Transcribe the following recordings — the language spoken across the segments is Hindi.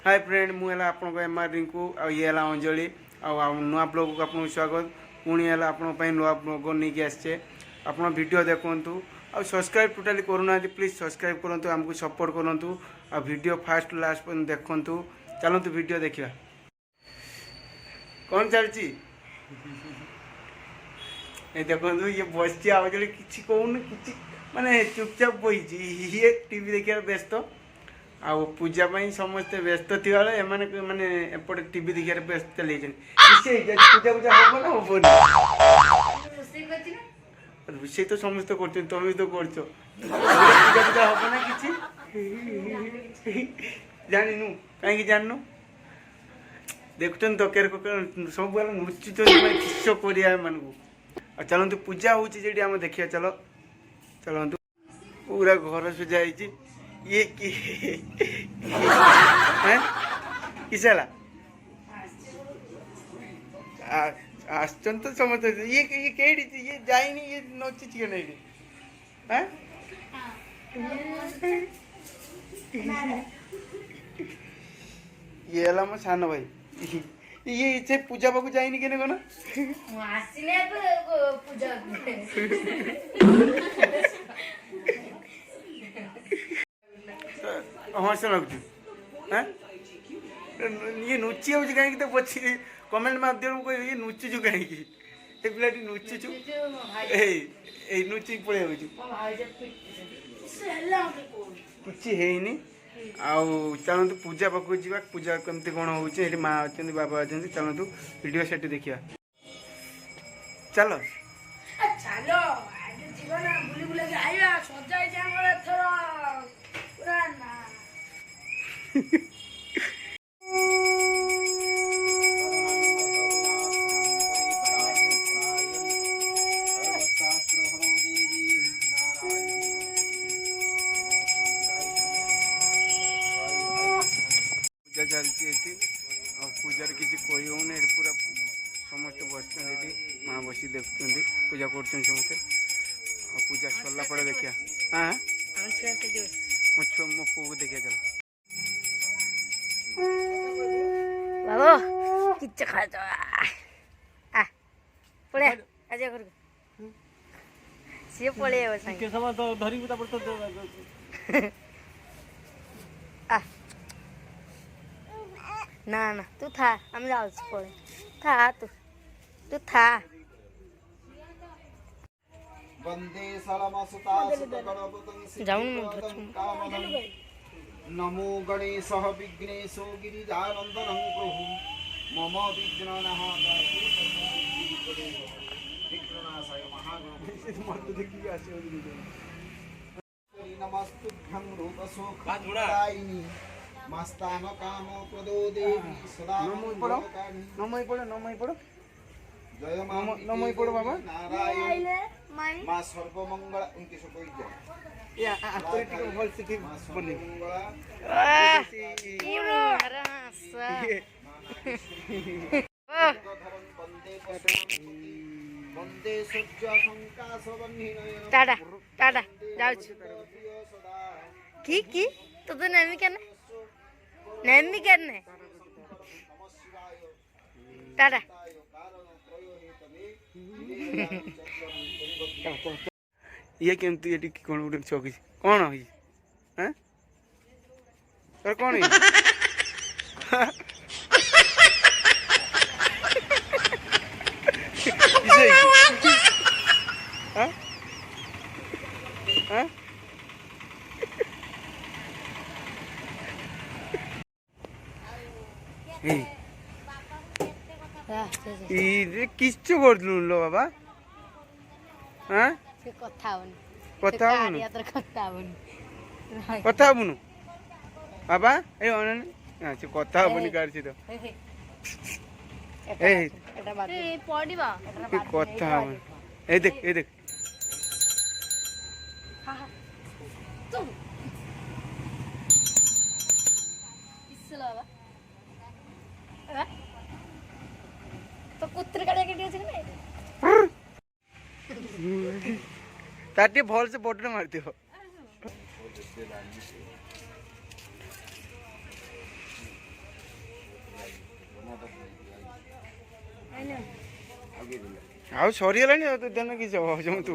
हाय फ्रेंड मुझे आपको एम आर रिंकू ये अंजलि नुआ ब्लॉग को आपको स्वागत पुणी है आप नुआ ब्लॉग नहीं आसचे आप वीडियो देखु आ सब्सक्राइब टोटाली करूना प्लीज सब्सक्राइब करूँ आमको सपोर्ट करूँ आ वीडियो फास्ट लास्ट देखु चलतु वीडियो देखा कौन चलती देखो ये बस अंजलि किसी कहून कि माने चुपचाप बही ये टीवी देखा व्यस्त आ पूजा समस्ते व्यस्त थी माने एपटे टीवी देखा व्यस्त चल पूजा पूजा हम ना हम रोषे तो समस्त कर तुम भी तो कर पूजा पूजा हम ना कि जानू कहीं जानू देखुन तो सब नृत्य किस कर चलतु पूजा हो देखिए चलो चलतु पूरा घर सजा ये किसला आसन तो समझते ये कहीं ये जाइनी ये नची चिकन ये है मो सान भाई ये इच्छे पूजा पाक जाइनी केने कोन आसिले पूजा हस लगुच ये नुची हो कहीं तो पची कमेंट माध्यम को ये नुचुचु कहीं पिला नुचुचु नुची पड़े किसी है चलतु पूजा पाक जा पूजा कमती कौन हो माँ अच्छा बाबा अच्छा चलतु वीडियो सेट देखिए चलो चलो बुली बुला के आया सजाई पूजा चलती पूजार किसी कही हो पूरा समस्त बस माँ बस देखुं पूजा कर समस्ते पूजा सरला पड़े देखिया हाँ मो पु देखिए चलो बाबू किच्छ खा पड़े आज घर सी पड़े तो धरी ना ना तू था हम जाओ पड़े था तू था वंदे सलमसुता नमो गणेशः विघ्नेशो गिरिजानन्दनं प्रभु मम विघ्ननाशाय नमस्तुभ्यं रूपशोकदायिनी मस्तान काम प्रदो देवी सदा नमो पड़ो जय नमो पड़ो बाबा नारायण मां सर्वमंगल उनके सो या आतरी टिक भल से बने वंदे सूर्य संकाश वन्हिनयन टाटा टाटा जाऊ की तो नेमी करने टाटा ये केमती ये कौन गोटे चौकी कौन हुई तर कौन किस कर बाबा हाँ कथा हबुनु बाबा ए से कथा हबुनि कार से तो कथा हबुनि ए देख तो कुत्र काढ़िया के दिए ताटे भल से बटन मार दियो ଆଉ ସରିଗଲାଣି ଆଉ ତୁ ଦେନ କିଛି ହଜମ ତୁ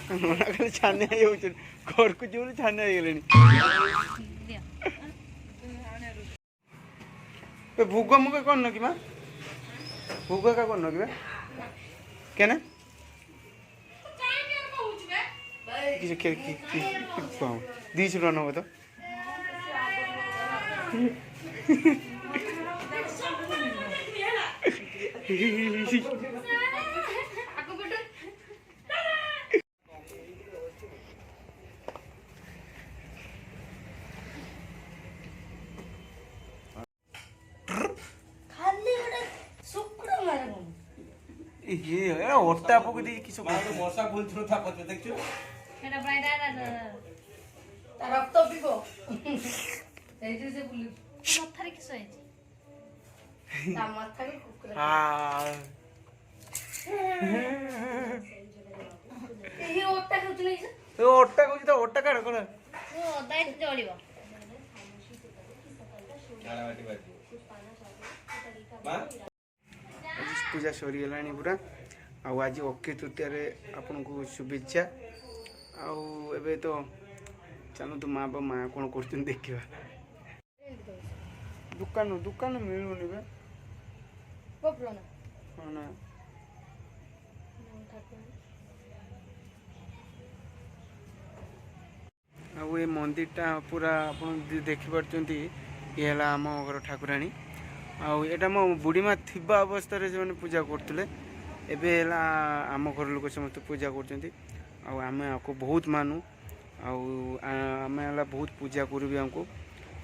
ଖାଲି ଛାନିଆ ହେଇଯାଉଛନ୍ତି ଘରକୁ ଯିବୁ ଛାନିଆ ହେଇଗଲେଣି। ଭୋଗ ମୁଗ କରିନ କି ମା ଭୋଗ ଏକା କରିନ କି କେନେ ଦୁଇଶହ ଟଙ୍କା ନେବ ତ ଅଟା ପକେଇ ଦେଇଛି କିଛି ବର୍ଷା ବୁଲୁଥିଲୁ ତା ପଛରେ ଦେଖିଛୁ ରକ୍ତ ପିବ ସେଇଠି ସେ ବୁଲୁ ମଥାରେ କିସ ହେଇଛି ତା ମଥାରେ କୁକୁର ଏହି ଓଟା ଖାଉଛୁ ନାଇଁ ଅଟା କହୁଛି ତ ଅଟା କାଢ କଣ ଅଦା ଏଠି ଜଳିବ ପୂଜା ସରିଗଲାଣି ପୁରା ଆଉ ଆଜି ଅକ୍ଷୟ ତୃତୀୟାରେ ଆପଣଙ୍କୁ ଶୁଭେଚ୍ଛା ଆଉ ଏବେ ତ ଚାଲନ୍ତୁ ମା କ'ଣ କରୁଛନ୍ତି ଦେଖିବା ଦୋକାନ ମିଳୁନି ବା ହଁ ନା ଆଉ ଏ ମନ୍ଦିରଟା ପୁରା ଆପଣ ଦେଖିପାରୁଛନ୍ତି ଇଏ ହେଲା ଆମ ଘର ଠାକୁରାଣୀ ଆଉ ଏଇଟା ମୋ ବୁଢ଼ୀମା ଥିବା ଅବସ୍ଥାରେ ସେମାନେ ପୂଜା କରୁଥିଲେ ଏବେ ହେଲା ଆମ ଘର ଲୋକ ସମସ୍ତେ ପୂଜା କରୁଛନ୍ତି ଆଉ ଆମେ ଆକୁ ବହୁତ ମାନୁ ଆଉ ଆମେ ହେଲା ବହୁତ ପୂଜା କରୁ ବି ଆମକୁ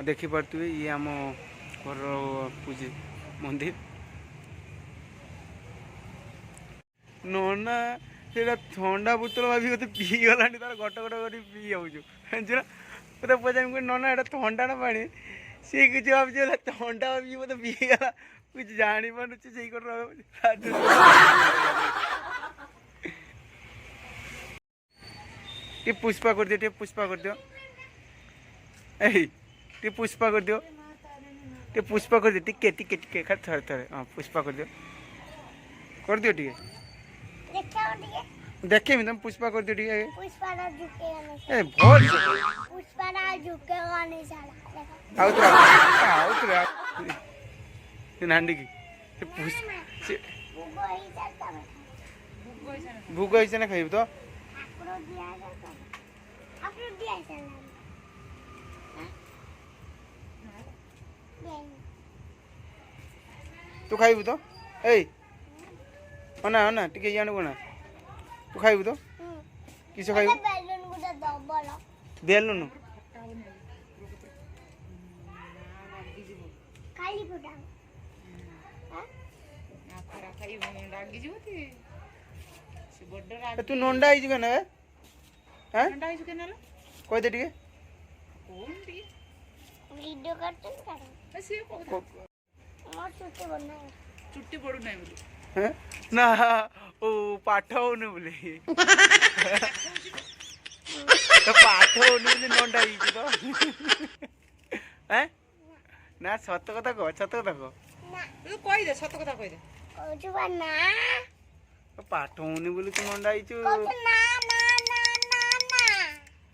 ଦେଖିପାରୁଥିବେ ଇଏ ଆମ ଘରର ପୂଜା ମନ୍ଦିର ନନା ସେଇଟା ଥଣ୍ଡା ବୋତଲ ଭାବି ମୋତେ ପିଇଗଲାଣି ତାର ଘଟ କରି ପିଇ ଯାଉଛୁ ଜାଣିଛୁ ନା ମୋତେ ପଚାରି ନନା ଏଇଟା ଥଣ୍ଡା ନା ପାଣି ସିଏ କିଛି ଭାବୁଛି ହେଲା ଥଣ୍ଡା ଭାବିକି ମୋତେ ପିଇଗଲା କିଛି ଜାଣିପାରୁଛି ସେଇ କଥା ଟିକେ ପୁଷ୍ପା କରିଦିଅ ଏଇ ଟିକେ ପୁଷ୍ପା କରିଦିଅ ଟିକେ ଖାଲି ଥରେ ହଁ ପୁଷ୍ପା କରିଦିଅ ଟିକେ ଦେଖେଇମି ତମେ ପୁଷ୍ପା କରିଦିଅ ଟିକେ ଏ ଭଲ ନାଣ୍ଡିକି ଭୋଗ ହେଇছে ନା ଖାଇବୁ ତ ତୁ ଖାଇବୁ ତ ଏଇ ଅନା ଟିକେ ଇଆଣୁ ନା ତୁ ଖାଇବୁ ତ କିସ ଖାଇବୁ ବେଲୁନ ତୁ ନଣ୍ଡା ହେଇଛୁ କେନ କହିଦେ ଟିକେ ଚୁଟି ପଡୁନାହିଁ ବୋଲି ନା ଓ ପାଠ ହଉନି ବୋଲି ପାଠ ହଉନି ବୋଲି ନଣ୍ଡା ହେଇଛି ତ ନା ସତ କଥା କହ କହିଦେ ସତ କଥା କହିଦେ ପାଠ ହଉନି ବୋଲି ତୁ ନଣ୍ଡା ହେଇଛୁ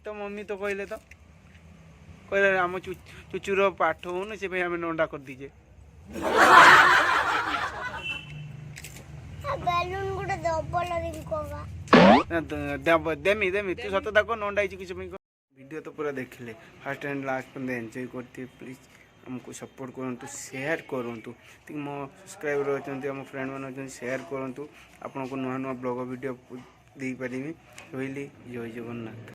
ତ ମମି ତ କହିଲେ ଆମ ଚୁଚୁର ପାଠ ହଉନି ସେ ପାଇଁ ଆମେ ନଣ୍ଡା କରିଦେଇଛେ ଦେମି ତୁ ସତ ତାକୁ ନଣ୍ଡା ହେଇଛି କିଛି ଭିडियो तो पूरा देखिले फास्ट एंड लास्ट पर्यंत एंजॉय करते प्लीज हमको सपोर्ट करंतु शेयर करंतु मो सब्सक्राइबर अच्छा आम फ्रेंड मैंने शेयर करंतु आपन को नुआ नुआ ब्लॉग वीडियो दे पारिबी रोइली जय जगन्नाथ।